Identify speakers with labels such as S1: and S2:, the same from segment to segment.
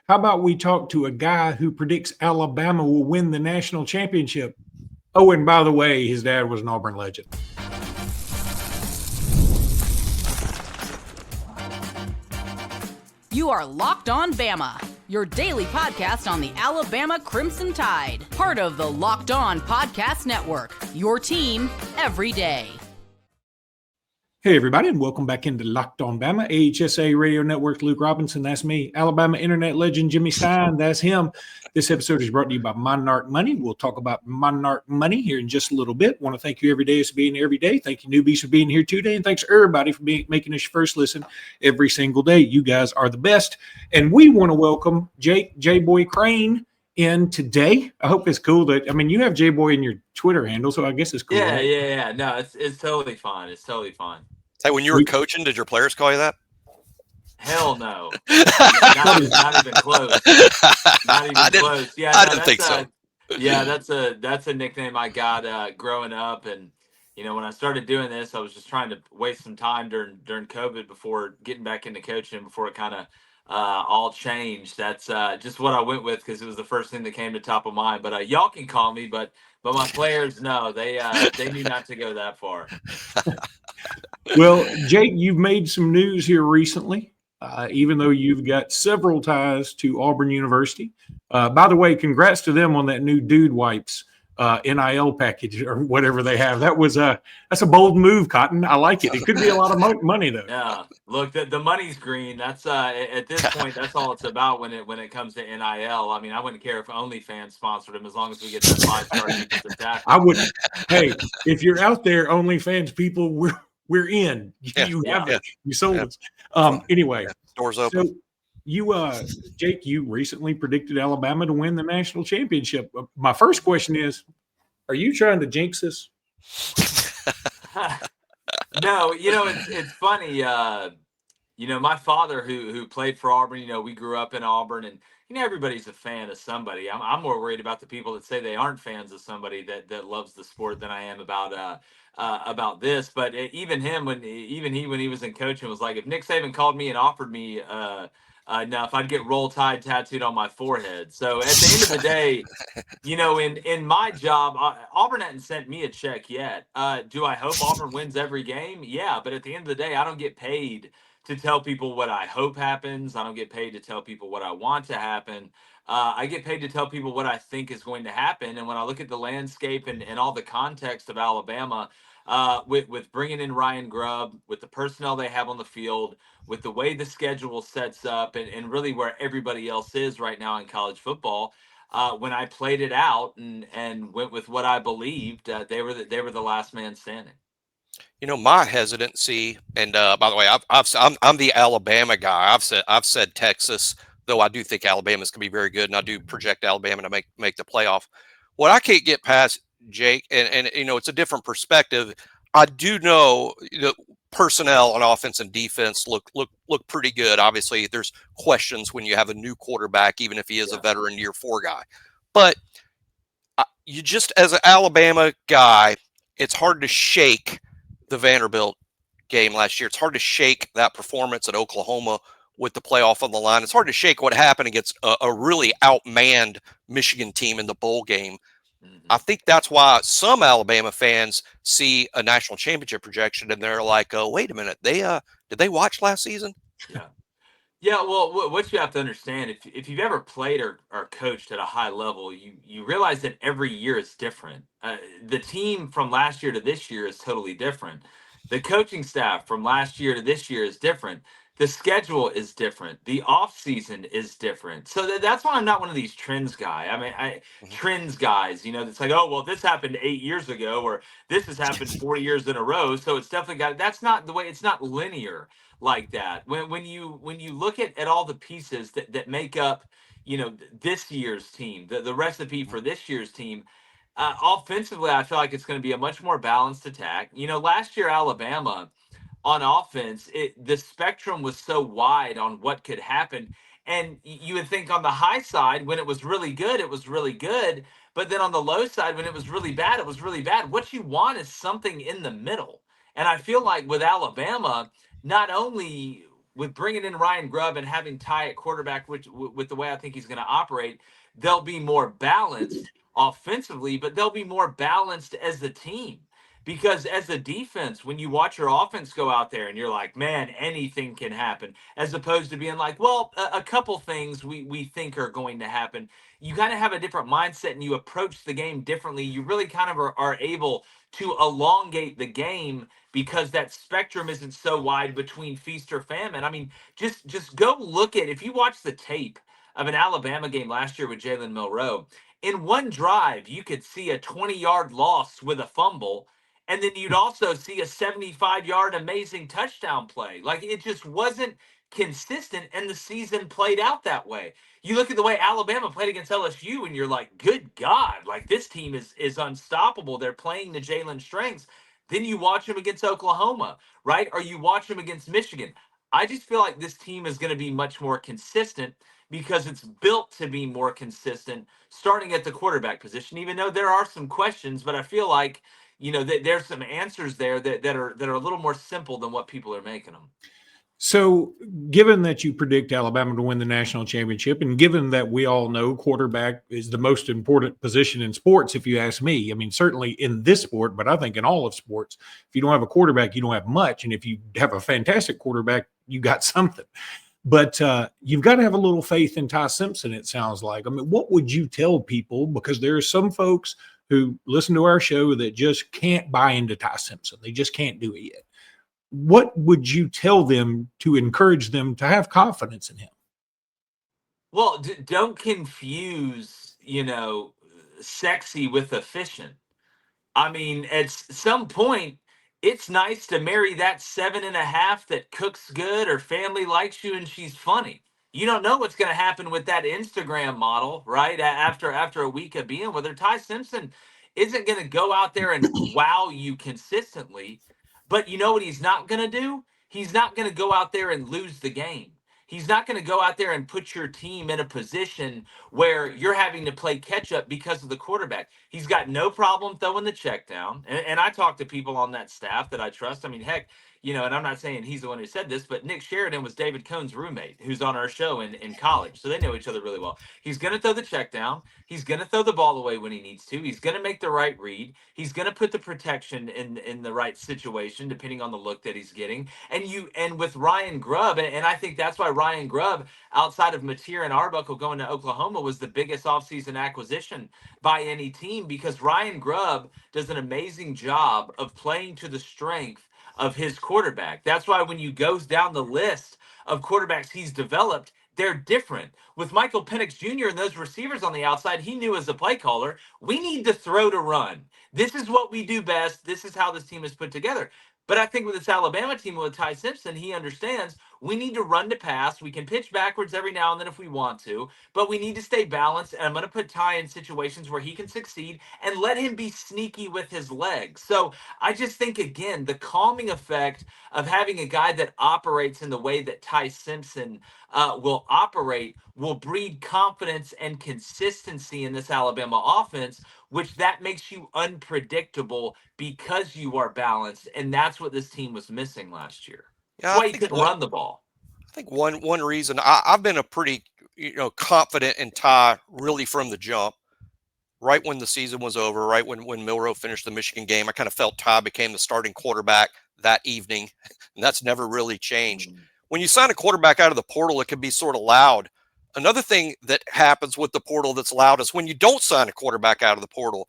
S1: How about we talk to a guy who predicts Alabama will win the national championship? Oh, and by the way, his dad was an Auburn legend.
S2: You are Locked On Bama, your daily podcast on the Alabama Crimson Tide. Part of the Locked On Podcast Network, your team every day.
S1: Hey, everybody, and welcome back into Locked On Bama, AHSA Radio Network. Luke Robinson, that's me. Alabama internet legend Jimmy Stein, that's him. This episode is brought to you by Monarch Money. We'll talk about Monarch Money here in just a little bit. Want to thank you every day for being here every day. Thank you, newbies, for being here today. And thanks, everybody, for making us your first listen every single day. You guys are the best. And we want to welcome J-Boy Crain in today. I hope it's cool that, you have J-Boy in your Twitter handle, so I guess it's cool.
S3: Yeah. No, it's totally fine. It's totally fine.
S4: Hey, when you were coaching, did your players call you that?
S3: Hell no. not even close. Not even close. Yeah,
S4: I didn't think so.
S3: Yeah, that's a nickname I got growing up, and when I started doing this, I was just trying to waste some time during COVID before getting back into coaching, before it kind of all changed. That's just what I went with because it was the first thing that came to top of mind. But y'all can call me, but my players, no, they knew not to go that far.
S1: Well, Jake, you've made some news here recently, even though you've got several ties to Auburn University. By the way, congrats to them on that new Dude Wipes NIL package or whatever they have. That's a bold move, Cotton. I like it. It could be a lot of money, though.
S3: Yeah, look, the money's green. That's at this point, that's all it's about when it comes to NIL. I mean, I wouldn't care if OnlyFans sponsored them as long as we get that 5-star defensive tackle.
S1: I wouldn't. Hey, if you're out there, OnlyFans people, we're in. You sold us. Anyway,
S4: doors open.
S1: So you, Jake, you recently predicted Alabama to win the national championship. My first question is, are you trying to jinx this?
S3: No, it's funny. My father who played for Auburn, we grew up in Auburn, and everybody's a fan of somebody. I'm more worried about the people that say they aren't fans of somebody that loves the sport than I am about this. But even when he was in coaching was like, if Nick Saban called me and offered me enough, I'd get Roll Tide tattooed on my forehead. So at the end of the day, in my job, Auburn hadn't sent me a check yet. Do I hope Auburn wins every game? Yeah, but at the end of the day, I don't get paid to tell people what I hope happens. I don't get paid to tell people what I want to happen. I get paid to tell people what I think is going to happen. And when I look at the landscape and all the context of Alabama, with bringing in Ryan Grubb, with the personnel they have on the field, with the way the schedule sets up, and really where everybody else is right now in college football, when I played it out and went with what I believed, they were the last man standing.
S4: My hesitancy, and by the way, I'm the Alabama guy. I've said Texas, though I do think Alabama's going to be very good, and I do project Alabama to make the playoff. What I can't get past, Jake, and it's a different perspective. I do know the personnel on offense and defense look pretty good. Obviously, there's questions when you have a new quarterback, even if he is a veteran year 4 guy. But you just, as an Alabama guy, it's hard to shake the Vanderbilt game last year. It's hard to shake that performance at Oklahoma with the playoff on the line. It's hard to shake what happened against a really outmanned Michigan team in the bowl game. I think that's why some Alabama fans see a national championship projection and they're like, "Oh, wait a minute, did they watch last season?"
S3: Yeah. Well, what you have to understand, if you've ever played or coached at a high level, you realize that every year is different. The team from last year to this year is totally different. The coaching staff from last year to this year is different. The schedule is different. The off season is different. So that's why I'm not one of these trends trends guys, that's like, oh, well, this happened 8 years ago, or this has happened 4 years in a row. So it's definitely that's not the way. It's not linear like that. When you look at all the pieces that make up, this year's team, the recipe for this year's team, offensively, I feel like it's going to be a much more balanced attack. Last year, Alabama, on offense, the spectrum was so wide on what could happen. And you would think on the high side, when it was really good, it was really good. But then on the low side, when it was really bad, it was really bad. What you want is something in the middle. And I feel like with Alabama, not only with bringing in Ryan Grubb and having Ty at quarterback, which with the way I think he's going to operate, they'll be more balanced offensively, but they'll be more balanced as a team. Because as a defense, when you watch your offense go out there and you're like, man, anything can happen, as opposed to being like, well, a couple things we think are going to happen. You kind of have a different mindset and you approach the game differently. You really kind of are able to elongate the game because that spectrum isn't so wide between feast or famine. I mean, just go look at, if you watch the tape of an Alabama game last year with Jalen Milroe, in one drive, you could see a 20-yard loss with a fumble, and then you'd also see a 75-yard amazing touchdown play. Like, it just wasn't consistent, and the season played out that way. You look at the way Alabama played against LSU, and you're like, good God, like, this team is unstoppable. They're playing the Jalen strengths. Then you watch them against Oklahoma, right? Or you watch them against Michigan. I just feel like this team is going to be much more consistent because it's built to be more consistent starting at the quarterback position, even though there are some questions, but I feel like, there's some answers there that are a little more simple than what people are making them.
S1: So, given that you predict Alabama to win the national championship, and given that we all know quarterback is the most important position in sports, if you ask me, I mean, certainly in this sport, but I think in all of sports, if you don't have a quarterback, you don't have much. And if you have a fantastic quarterback, you got something. But you've got to have a little faith in Ty Simpson, it sounds like. I mean, what would you tell people? Because there are some folks who listen to our show that just can't buy into Ty Simpson. They just can't do it yet. What would you tell them to encourage them to have confidence in him?
S3: Well, don't confuse, sexy with efficient. I mean, at some point, it's nice to marry that 7.5 that cooks good or family likes you and she's funny. You don't know what's going to happen with that Instagram model, right? After a week of being with her. Ty Simpson isn't going to go out there and wow you consistently, but you know what he's not going to do? He's not going to go out there and lose the game. He's not going to go out there and put your team in a position where you're having to play catch up because of the quarterback. He's got no problem throwing the check down. And I talk to people on that staff that I trust. I mean, heck, and I'm not saying he's the one who said this, but Nick Sheridan was David Cohn's roommate who's on our show in college. So they know each other really well. He's going to throw the check down. He's going to throw the ball away when he needs to. He's going to make the right read. He's going to put the protection in the right situation, depending on the look that he's getting. And with Ryan Grubb, and I think that's why Ryan Grubb, outside of Mateer and Arbuckle going to Oklahoma, was the biggest offseason acquisition by any team, because Ryan Grubb does an amazing job of playing to the strength of his quarterback. That's why when you go down the list of quarterbacks he's developed, they're different. With Michael Penix Jr. and those receivers on the outside, he knew as a play caller, we need to throw to run. This is what we do best. This is how this team is put together. But I think with this Alabama team with Ty Simpson, he understands we need to run to pass. We can pitch backwards every now and then if we want to, but we need to stay balanced. And I'm going to put Ty in situations where he can succeed and let him be sneaky with his legs. So I just think, again, the calming effect of having a guy that operates in the way that Ty Simpson will operate will breed confidence and consistency in this Alabama offense, which that makes you unpredictable because you are balanced. And that's what this team was missing last year.
S4: Yeah,
S3: That's why he couldn't run the ball.
S4: I think one reason I've been a pretty confident in Ty really from the jump. Right when the season was over, right when Milroe finished the Michigan game, I kind of felt Ty became the starting quarterback that evening, and that's never really changed. Mm-hmm. When you sign a quarterback out of the portal, it can be sort of loud. Another thing that happens with the portal that's loud is when you don't sign a quarterback out of the portal.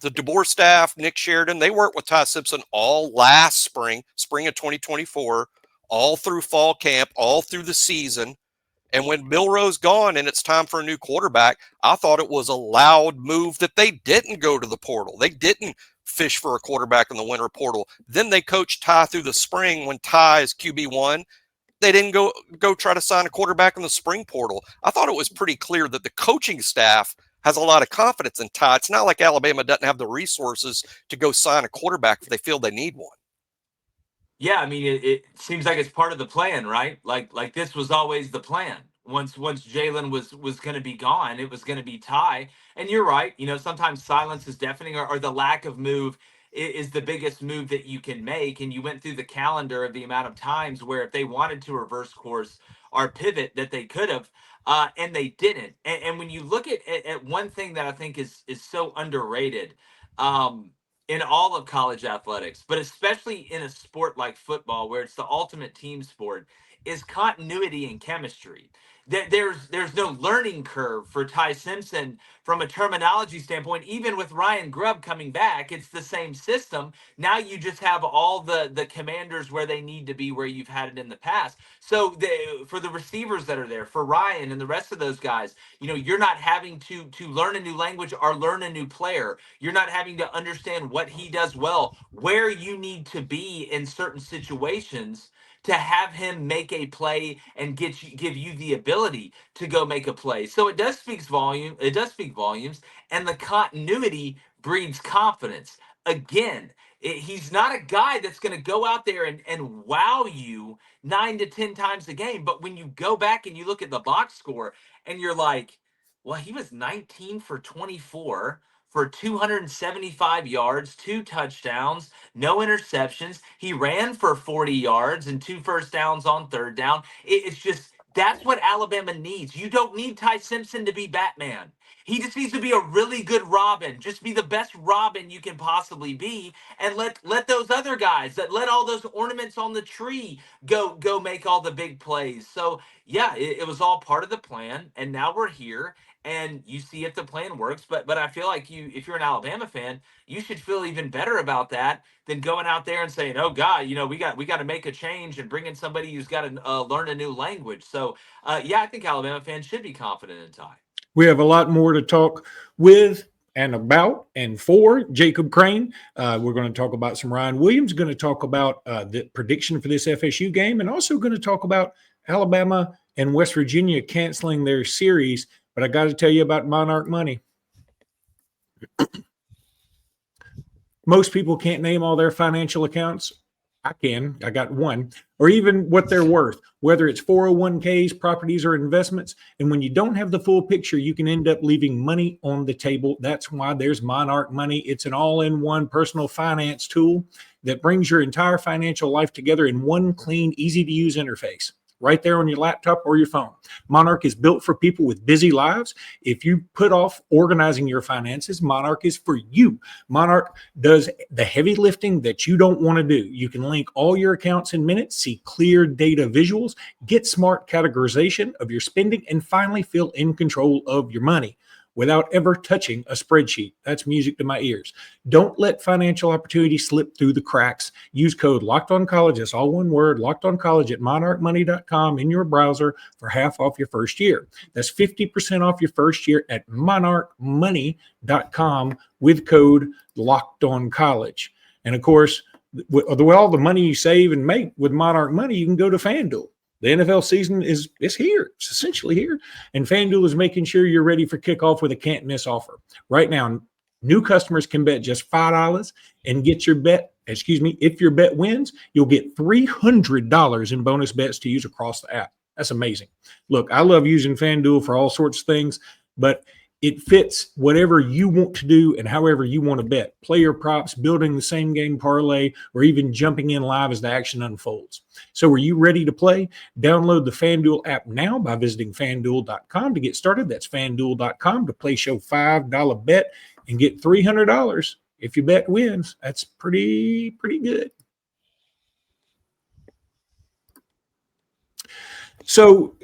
S4: The DeBoer staff, Nick Sheridan, they worked with Ty Simpson all last spring of 2024, all through fall camp, all through the season. And when Milroe's gone and it's time for a new quarterback, I thought it was a loud move that they didn't go to the portal. They didn't fish for a quarterback in the winter portal. Then they coached Ty through the spring when Ty is QB1. They didn't go try to sign a quarterback in the spring portal. I thought it was pretty clear that the coaching staff has a lot of confidence in Ty. It's not like Alabama doesn't have the resources to go sign a quarterback if they feel they need one.
S3: Yeah, I mean, it seems like it's part of the plan, right? Like this was always the plan. Once Jalen was going to be gone, it was going to be Ty. And you're right. Sometimes silence is deafening, or the lack of move is the biggest move that you can make. And you went through the calendar of the amount of times where if they wanted to reverse course or pivot that they could have, and they didn't. And when you look at one thing that I think is so underrated, in all of college athletics, but especially in a sport like football, where it's the ultimate team sport, is continuity and chemistry. There's no learning curve for Ty Simpson from a terminology standpoint. Even with Ryan Grubb coming back, it's the same system. Now you just have all the commanders where they need to be, where you've had it in the past. So for the receivers that are there, for Ryan and the rest of those guys, you're not having to learn a new language or learn a new player. You're not having to understand what he does well, where you need to be in certain situations to have him make a play and give you the ability to go make a play. So it does speak volumes, and the continuity breeds confidence. Again, he's not a guy that's going to go out there and wow you 9 to 10 times a game. But when you go back and you look at the box score and you're like, well, he was 19 for 24 for 275 yards, 2 touchdowns, no interceptions. He ran for 40 yards and 2 first downs on third down. It's just, that's what Alabama needs. You don't need Ty Simpson to be Batman. He just needs to be a really good Robin. Just be the best Robin you can possibly be, and let those other guys, let all those ornaments on the tree go make all the big plays. So yeah, it was all part of the plan, and now we're here. And you see if the plan works, but I feel like if you're an Alabama fan, you should feel even better about that than going out there and saying, "Oh God, we got to make a change and bring in somebody who's got to learn a new language." So yeah, I think Alabama fans should be confident in Ty.
S1: We have a lot more to talk with and about and for Jacob Crain. We're going to talk about some Ryan Williams, going to talk about the prediction for this FSU game, and also going to talk about Alabama and West Virginia canceling their series. But I got to tell you about Monarch Money. Most people can't name all their financial accounts. I can. I got one. Or even what they're worth, whether it's 401ks, properties, or investments. And when you don't have the full picture, you can end up leaving money on the table. That's why there's Monarch Money. It's an all-in-one personal finance tool that brings your entire financial life together in one clean, easy-to-use interface, right there on your laptop or your phone. Monarch is built for people with busy lives. If you put off organizing your finances, Monarch is for you. Monarch does the heavy lifting that you don't want to do. You can link all your accounts in minutes, see clear data visuals, get smart categorization of your spending, and finally feel in control of your money without ever touching a spreadsheet. That's music to my ears. Don't let financial opportunity slip through the cracks. Use code LOCKEDONCOLLEGE, that's all one word, LOCKEDONCOLLEGE at monarchmoney.com in your browser for half off your first year. That's 50% off your first year at monarchmoney.com with code LOCKEDONCOLLEGE. And of course, with all the money you save and make with Monarch Money, you can go to FanDuel. The NFL season is here. It's essentially here. And FanDuel is making sure you're ready for kickoff with a can't miss offer. Right now, new customers can bet just $5 and get your bet. If your bet wins, you'll get $300 in bonus bets to use across the app. That's amazing. Look, I love using FanDuel for all sorts of things, but it fits whatever you want to do and however you want to bet. Player props, building the same game parlay, or even jumping in live as the action unfolds. So are you ready to play? Download the FanDuel app now by visiting FanDuel.com to get started. That's FanDuel.com to place your $5 bet and get $300 if your bet wins. That's pretty good. So,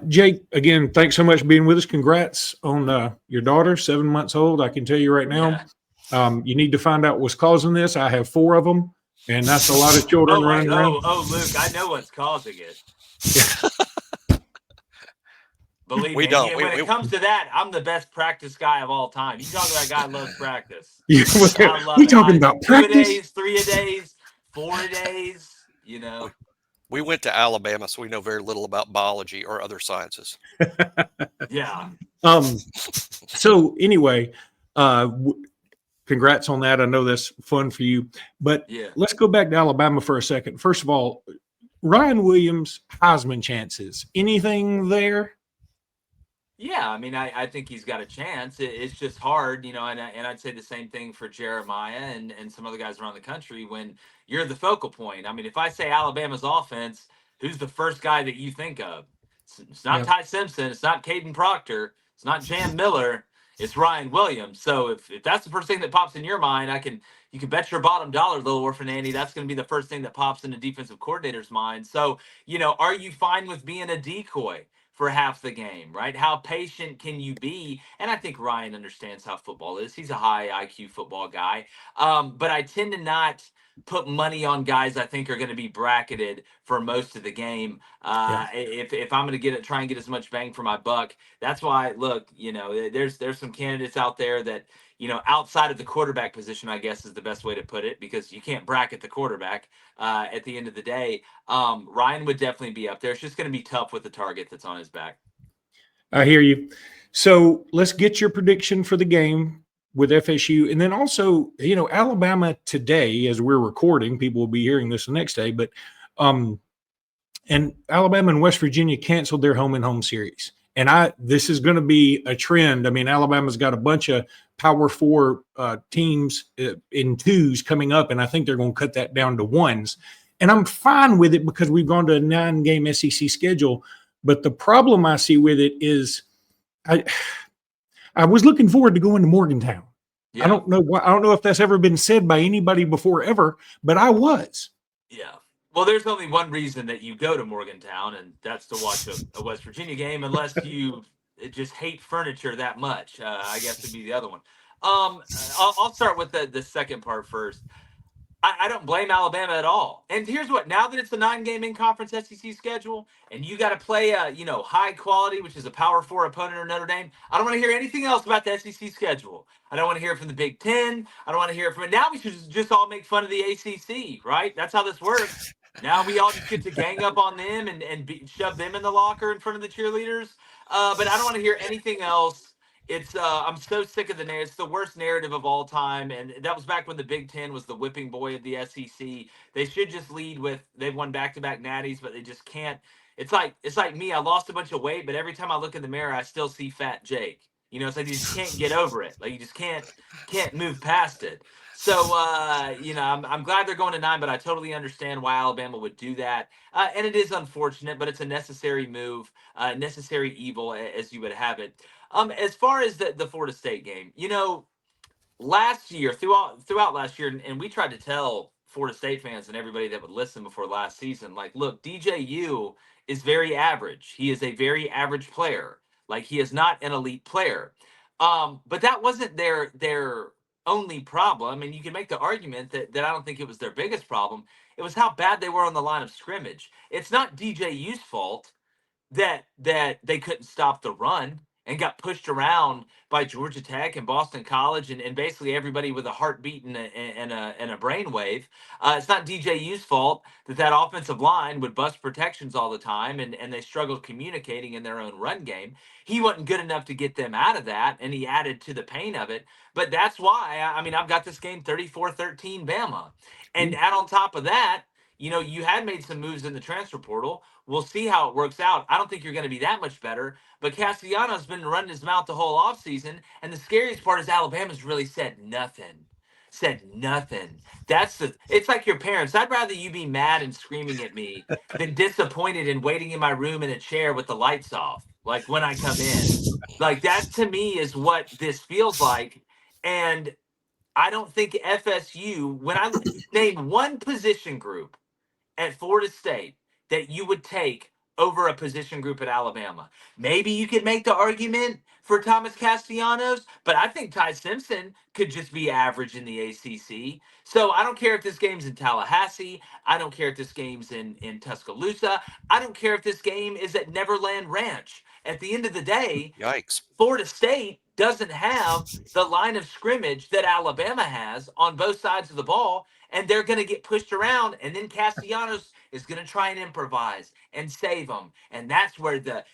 S1: Jake, again, thanks so much for being with us. Congrats on your daughter, 7 months old. I can tell you right now, you need to find out what's causing this. I have 4 of them, and that's a lot of children running around.
S3: Oh, Luke, I know what's causing it. Believe me, when it comes to that, I'm the best practice guy of all time. You talking about a guy who loves practice.
S1: We talking about practice?
S3: 2 a days, 3 a days, 4 a days,
S4: We went to Alabama, so we know very little about biology or other sciences.
S3: Yeah.
S1: So anyway, congrats on that. I know that's fun for you. But let's go back to Alabama for a second. First of all, Ryan Williams Heisman chances. Anything there?
S3: Yeah, I mean, I think he's got a chance. It's just hard, and I'd say the same thing for Jeremiah and some other guys around the country when you're the focal point. I mean, if I say Alabama's offense, who's the first guy that you think of? It's not
S1: Yeah.
S3: Ty Simpson. It's not Caden Proctor. It's not Jam Miller. It's Ryan Williams. So if that's the first thing that pops in your mind, you can bet your bottom dollar, little orphan Annie, that's going to be the first thing that pops in the defensive coordinator's mind. So, are you fine with being a decoy for half the game, right? How patient can you be? And I think Ryan understands how football is. He's a high IQ football guy. But I tend to not put money on guys I think are going to be bracketed for most of the game.
S1: Yeah.
S3: If I'm going to try and get as much bang for my buck, that's why. Look, there's some candidates out there that outside of the quarterback position, I guess is the best way to put it, because you can't bracket the quarterback at the end of the day. Ryan would definitely be up there. It's just going to be tough with the target that's on his back.
S1: I hear you. So let's get your prediction for the game with FSU. And then also, Alabama today, as we're recording, people will be hearing this the next day, but and Alabama and West Virginia canceled their home and home series. And this is going to be a trend. I mean, Alabama's got a bunch of Power Four teams in twos coming up, and I think they're going to cut that down to ones. And I'm fine with it because we've gone to a 9-game SEC schedule. But the problem I see with it is I was looking forward to going to Morgantown.
S3: Yeah.
S1: I don't know if that's ever been said by anybody before ever, but I was.
S3: Yeah. Well, there's only one reason that you go to Morgantown, and that's to watch a West Virginia game, unless you just hate furniture that much. I guess would be the other one. I'll start with the second part first. I don't blame Alabama at all. And here's what: now that it's a 9-game in-conference SEC schedule, and you got to play a high quality, which is a Power 4 opponent or Notre Dame, I don't want to hear anything else about the SEC schedule. I don't want to hear it from the Big Ten. I don't want to hear it from it. Now we should just all make fun of the ACC, right? That's how this works. Now we all just get to gang up on them and shove them in the locker in front of the cheerleaders. But I don't want to hear anything else. I'm so sick of the narrative. It's the worst narrative of all time, and that was back when the Big Ten was the whipping boy of the SEC. They should just lead with they've won back-to-back natties, but they just can't. It's like me. I lost a bunch of weight, but every time I look in the mirror, I still see Fat Jake. It's like you just can't get over it. Like you just can't move past it. So I'm glad they're going to 9, but I totally understand why Alabama would do that. And it is unfortunate, but it's a necessary move, necessary evil, as you would have it. As far as the Florida State game, last year, throughout last year, and we tried to tell Florida State fans and everybody that would listen before last season, like, look, DJU is very average. He is a very average player. Like, he is not an elite player. But that wasn't their only problem. And you can make the argument that I don't think it was their biggest problem. It was how bad they were on the line of scrimmage. It's not DJU's fault that they couldn't stop the run and got pushed around by Georgia Tech and Boston College and basically everybody with a heartbeat and a brainwave. It's not DJU's fault that offensive line would bust protections all the time and they struggled communicating in their own run game. He wasn't good enough to get them out of that, and he added to the pain of it. But that's why, I've got this game 34-13 Bama. And add on top of that, you had made some moves in the transfer portal. We'll see how it works out. I don't think you're going to be that much better, but Castellanos been running his mouth the whole offseason, and the scariest part is Alabama's really said nothing. It's like your parents. I'd rather you be mad and screaming at me than disappointed and waiting in my room in a chair with the lights off, like when I come in. Like, that to me is what this feels like. And I don't think FSU, when I name one position group at Florida State that you would take over a position group at Alabama. Maybe you could make the argument for Thomas Castellanos, but I think Ty Simpson could just be average in the ACC. So I don't care if this game's in Tallahassee. I don't care if this game's in Tuscaloosa. I don't care if this game is at Neverland Ranch. At the end of the day,
S4: Yikes.
S3: Florida State doesn't have the line of scrimmage that Alabama has on both sides of the ball, and they're going to get pushed around, and then Castellanos is going to try and improvise and save them. And that's where the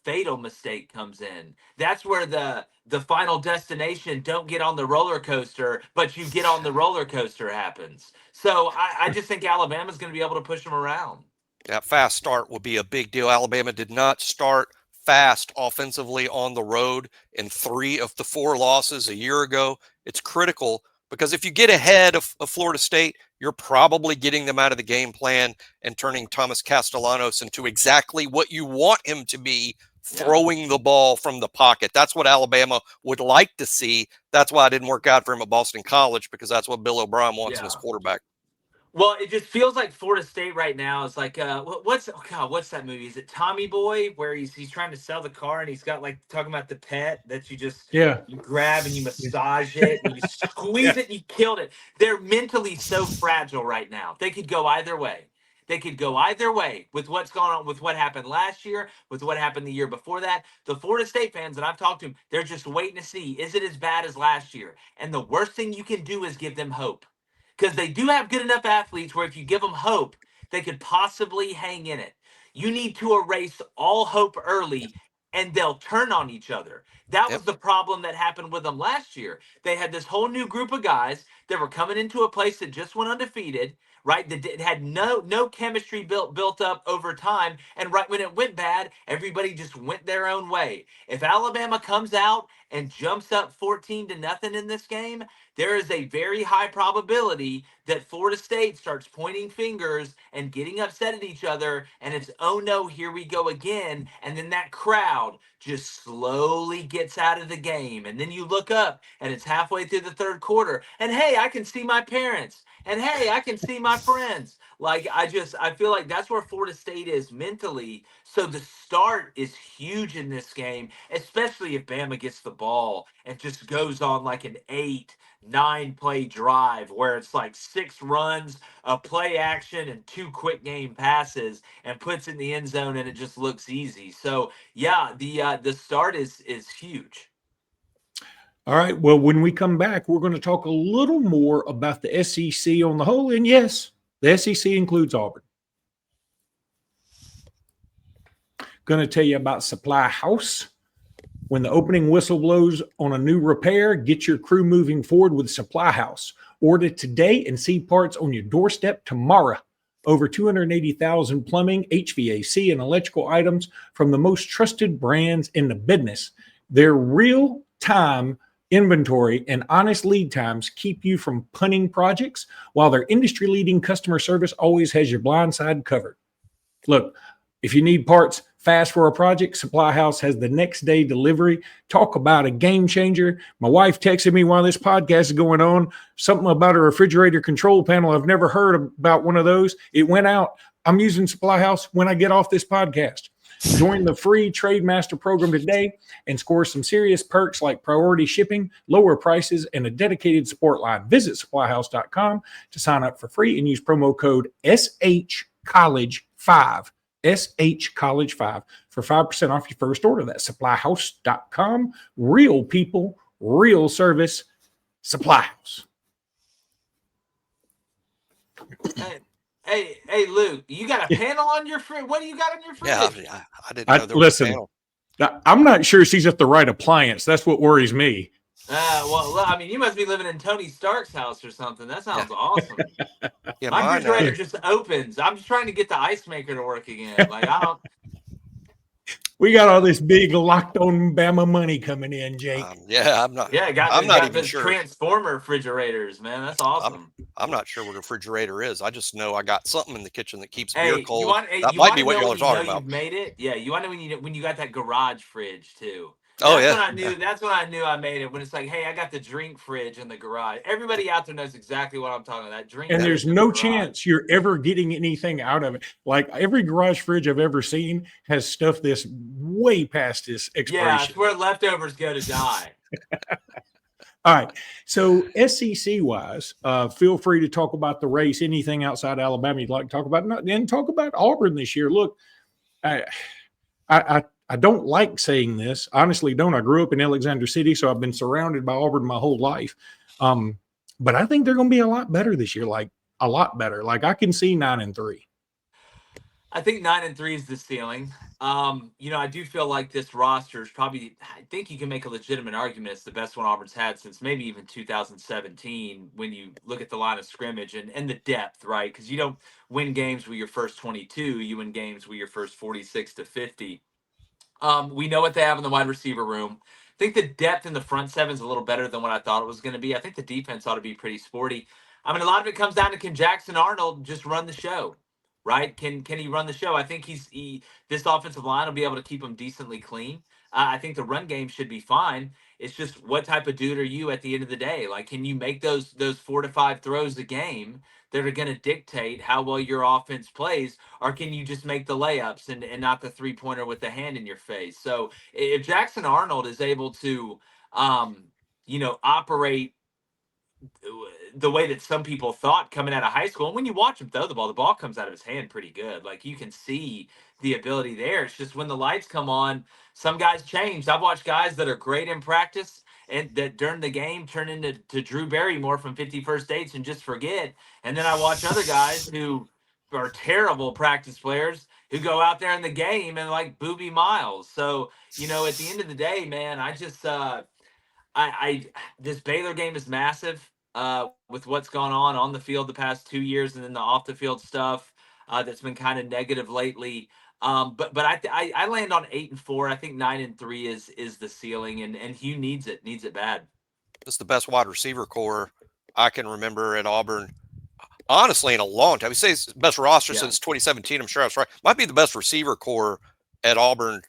S3: fatal mistake comes in. That's where the final destination, don't get on the roller coaster, but you get on the roller coaster, happens. So I just think Alabama's going to be able to push them around.
S4: That fast start will be a big deal. Alabama did not start fast offensively on the road in 3 of the 4 losses a year ago. It's critical because if you get ahead of Florida State, you're probably getting them out of the game plan and turning Thomas Castellanos into exactly what you want him to be, throwing the ball from the pocket. That's what Alabama would like to see. That's why it didn't work out for him at Boston College, because that's what Bill O'Brien wants in his quarterback.
S3: Well, it just feels like Florida State right now is like what's that movie? Is it Tommy Boy, where he's trying to sell the car and he's got like talking about the pet that you just you grab and you massage it and you squeeze it and you killed it. They're mentally so fragile right now. They could go either way. They could go either way with what's going on, with what happened last year, with what happened the year before that. The Florida State fans, and I've talked to them, they're just waiting to see, is it as bad as last year? And the worst thing you can do is give them hope. Because they do have good enough athletes where if you give them hope, they could possibly hang in it. You need to erase all hope early, and they'll turn on each other. That was the problem that happened with them last year. They had this whole new group of guys that were coming into a place that just went undefeated, right? That had no chemistry built up over time. And right when it went bad, everybody just went their own way. If Alabama comes out and jumps up 14-0 in this game, there is a very high probability that Florida State starts pointing fingers and getting upset at each other, and it's, oh no, here we go again. And then that crowd just slowly gets out of the game. And then you look up and it's halfway through the third quarter, and hey, I can see my parents. And hey, I can see my friends. Like, I feel like that's where Florida State is mentally. So the start is huge in this game, especially if Bama gets the ball and just goes on like an 8-9 play drive where it's like 6 runs, a play action, and 2 quick game passes, and puts it in the end zone, and it just looks easy. So yeah, the start is huge.
S1: All right. Well, when we come back, we're going to talk a little more about the SEC on the whole. And yes, the SEC includes Auburn. Going to tell you about Supply House. When the opening whistle blows on a new repair, get your crew moving forward with Supply House. Order today and see parts on your doorstep tomorrow. Over 280,000 plumbing, HVAC, and electrical items from the most trusted brands in the business. Their real-time inventory and honest lead times keep you from punting projects, while their industry-leading customer service always has your blind side covered. Look, if you need parts fast for a project, Supply House has the next day delivery. Talk about a game changer. My wife texted me while this podcast is going on, something about a refrigerator control panel. I've never heard about one of those. It went out. I'm using Supply House when I get off this podcast. Join the free Trade Master program today and score some serious perks like priority shipping, lower prices, and a dedicated support line. Visit supplyhouse.com to sign up for free and use promo code SHCollege5, SHCollege5 for 5% off your first order. That's supplyhouse.com. Real people, real service, Supply House.
S3: Hey, Luke, you got a panel on your fridge? What do you got on your fridge?
S4: Yeah, I didn't know there was a panel.
S1: I'm not sure she's at the right appliance. That's what worries me.
S3: Well, I mean, you must be living in Tony Stark's house or something. That sounds awesome.
S4: Yeah,
S3: my refrigerator just opens. I'm just trying to get the ice maker to work again. Like, I don't.
S1: We got all this big locked on Bama money coming in, Jake.
S4: I'm not.
S3: Yeah,
S4: I'm not even sure.
S3: Transformer refrigerators, man. That's awesome.
S4: I'm not sure what a refrigerator is. I just know I got something in the kitchen that keeps beer cold.
S3: That
S4: might be what y'all are talking about.
S3: You've made it. Yeah, you want to know when you got that garage fridge too.
S4: That's
S3: when I knew I made it. When it's like, hey, I got the drink fridge in the garage. Everybody out there knows exactly what I'm talking about. That drink.
S1: And there's no chance you're ever getting anything out of it. Like every garage fridge I've ever seen has stuff that's way past its expiration.
S3: Yeah, it's where leftovers go to die.
S1: All right. So SEC wise, feel free to talk about the race. Anything outside Alabama you'd like to talk about, and talk about Auburn this year. Look, I don't like saying this. Honestly, don't. I grew up in Alexander City, so I've been surrounded by Auburn my whole life. But I think they're going to be a lot better this year, like a lot better. Like I can see 9-3.
S3: I think 9-3 is the ceiling. I do feel like this roster is probably, I think you can make a legitimate argument it's the best one Auburn's had since maybe even 2017 when you look at the line of scrimmage and the depth, right? Because you don't win games with your first 22, you win games with your first 46 to 50. We know what they have in the wide receiver room. I think the depth in the front seven is a little better than what I thought it was going to be. I think the defense ought to be pretty sporty. I mean, a lot of it comes down to, can Jackson Arnold just run the show, right? Can he run the show? I think this offensive line will be able to keep him decently clean. I think the run game should be fine. It's just, what type of dude are you at the end of the day? Like, can you make those 4 to 5 throws a game that are going to dictate how well your offense plays, or can you just make the layups and not the 3-pointer with the hand in your face? So if Jackson Arnold is able to, operate the way that some people thought coming out of high school, and when you watch him throw the ball comes out of his hand pretty good. Like, you can see the ability there. It's just when the lights come on, some guys change. I've watched guys that are great in practice and that during the game turn into Drew Barrymore from 51st Dates and just forget. And then I watch other guys who are terrible practice players who go out there in the game and like Booby Miles. So, at the end of the day, man, I just I this Baylor game is massive with what's gone on the field the past 2 years, and then the off the field stuff that's been kind of negative lately. But I land on 8-4. I think 9-3 is the ceiling, and Hugh needs it bad.
S4: It's the best wide receiver core I can remember at Auburn. Honestly, in a long time. We say it's the best roster since 2017. I'm sure I was right. Might be the best receiver core at Auburn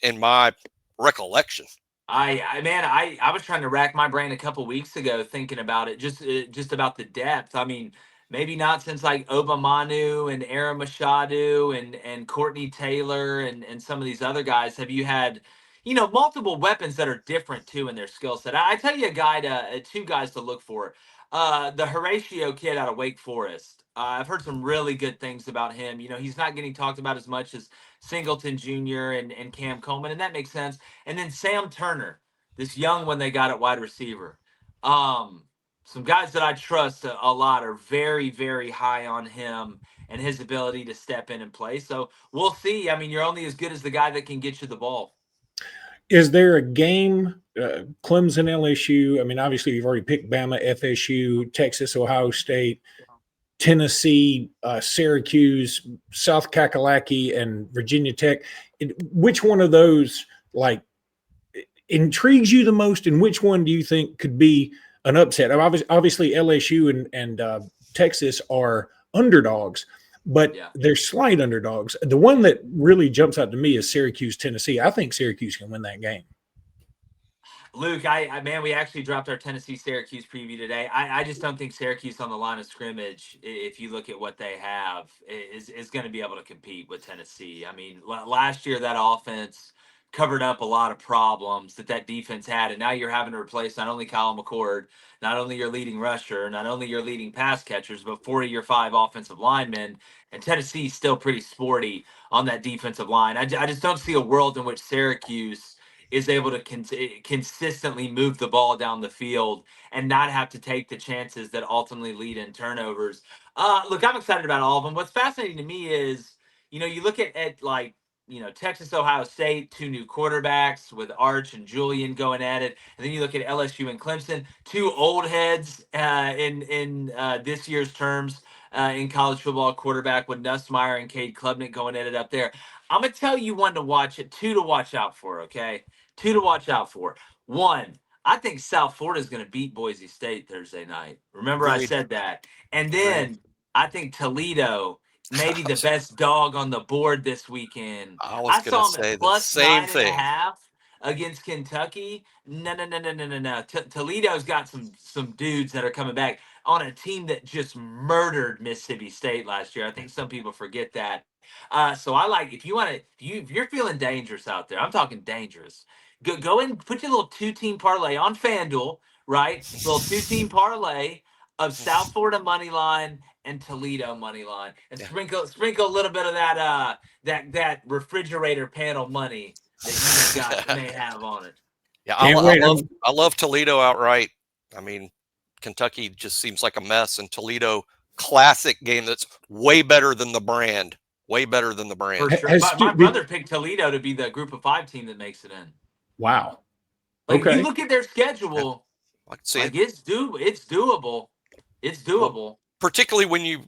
S4: in my recollection.
S3: I was trying to rack my brain a couple weeks ago thinking about it, just about the depth. I mean, maybe not since like Obamanu and Aaron Machado and Courtney Taylor and some of these other guys have you had, multiple weapons that are different too in their skill set. I tell you two guys to look for. The Horatio kid out of Wake Forest. I've heard some really good things about him. He's not getting talked about as much as Singleton Jr. and Cam Coleman, and that makes sense. And then Sam Turner, this young one they got at wide receiver. Some guys that I trust a lot are very, very high on him and his ability to step in and play. So we'll see. I mean, you're only as good as the guy that can get you the ball.
S1: Is there a game, Clemson, LSU? I mean, obviously you've already picked Bama, FSU, Texas, Ohio State, Tennessee, Syracuse, South Kakalaki, and Virginia Tech. Which one of those intrigues you the most, and which one do you think could be an upset? Obviously LSU and Texas are underdogs, but they're slight underdogs. The one that really jumps out to me is Syracuse, Tennessee. I think Syracuse can win that game.
S3: Luke, we actually dropped our Tennessee-Syracuse preview today. I just don't think Syracuse on the line of scrimmage, if you look at what they have, is going to be able to compete with Tennessee. I mean, last year that offense covered up a lot of problems that defense had, and now you're having to replace not only Kyle McCord, not only your leading rusher, not only your leading pass catchers, but 4 of your 5 offensive linemen, and Tennessee's still pretty sporty on that defensive line. I just don't see a world in which Syracuse is able to consistently move the ball down the field and not have to take the chances that ultimately lead in turnovers. Look, I'm excited about all of them. What's fascinating to me is, you look at Texas, Ohio State, 2 new quarterbacks with Arch and Julian going at it. And then you look at LSU and Clemson, 2 old heads in this year's terms in college football, quarterback with Nussmeier and Cade Klubnik going at it up there. I'm going to tell you 1 to watch it, 2 to watch out for, okay? 2 to watch out for. 1, I think South Florida is going to beat Boise State Thursday night. Remember, I said that. And then I think Toledo, maybe the best dog on the board this weekend.
S4: I saw him at
S3: plus 9.5 against Kentucky. No. Toledo's got some dudes that are coming back on a team that just murdered Mississippi State last year. I think some people forget that. So I like, if you're feeling dangerous out there, I'm talking dangerous. Go and put your little 2-team parlay on FanDuel, right? Little 2-team parlay of South Florida money line and Toledo money line, and sprinkle a little bit of that refrigerator panel money that you may have on it.
S4: Yeah, I love Toledo outright. I mean, Kentucky just seems like a mess, and Toledo, classic game that's way better than the brand. Way better than the brand.
S3: For sure. My brother picked Toledo to be the group of 5 team that makes it in.
S1: Wow.
S3: If you look at their schedule, it's doable. It's doable.
S4: Well, particularly when you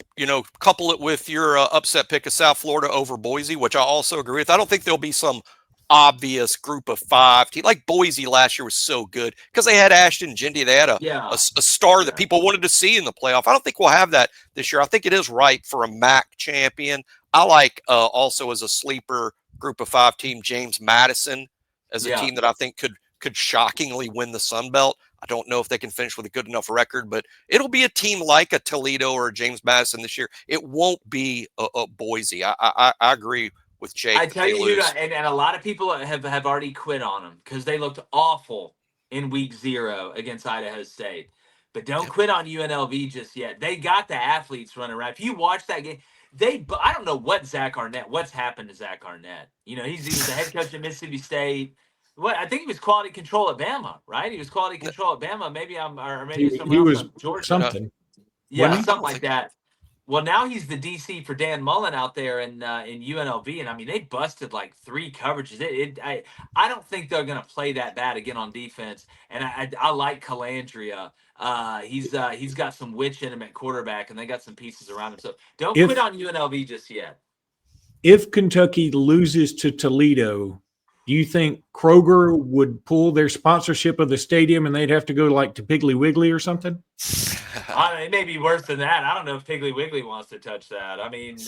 S4: couple it with your upset pick of South Florida over Boise, which I also agree with. I don't think there'll be some obvious group of 5 team. Like Boise last year was so good because they had Ashton Gindy. They had a star that people wanted to see in the playoff. I don't think we'll have that this year. I think it is ripe for a MAC champion. I like also as a sleeper group of 5 team, James Madison as a team that I think could shockingly win the Sun Belt. I don't know if they can finish with a good enough record, but it'll be a team like a Toledo or a James Madison this year. It won't be a Boise. I agree with Jake.
S3: I tell you, and a lot of people have already quit on them because they looked awful in week 0 against Idaho State. But don't quit on UNLV just yet. They got the athletes running around. If you watch that game, I don't know what's happened to Zach Arnett. You know, he was the head coach at Mississippi State. I think he was quality control at Bama, right? He was quality control at Bama. Maybe
S1: he was Georgia. Something.
S3: Yeah, something like that. Well, now he's the DC for Dan Mullen out there in UNLV, and I mean they busted like 3 coverages. I don't think they're going to play that bad again on defense, and I like Calandria. He's got some witch in him at quarterback, and they got some pieces around him. So don't quit on UNLV just yet.
S1: If Kentucky loses to Toledo, do you think Kroger would pull their sponsorship of the stadium and they'd have to go like to Piggly Wiggly or something?
S3: It may be worse than that. I don't know if Piggly Wiggly wants to touch that. I mean,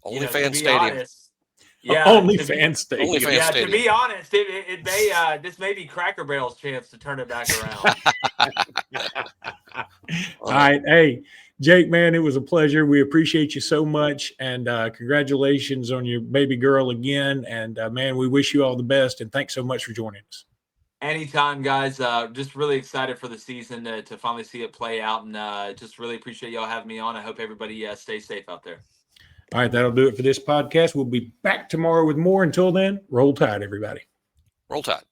S4: only fan stadium.
S3: Honest,
S1: only fan stadium.
S4: Only fan stadium.
S3: To be honest, it may this may be Cracker Barrel's chance to turn it back around.
S1: All right, hey Jake, man, it was a pleasure. We appreciate you so much, and congratulations on your baby girl again. And man, we wish you all the best, and thanks so much for joining us.
S3: Anytime, guys. Just really excited for the season to finally see it play out, and just really appreciate y'all having me on. I hope everybody stays safe out there.
S1: All right, that'll do it for this podcast. We'll be back tomorrow with more. Until then, roll tide, everybody.
S4: Roll tide.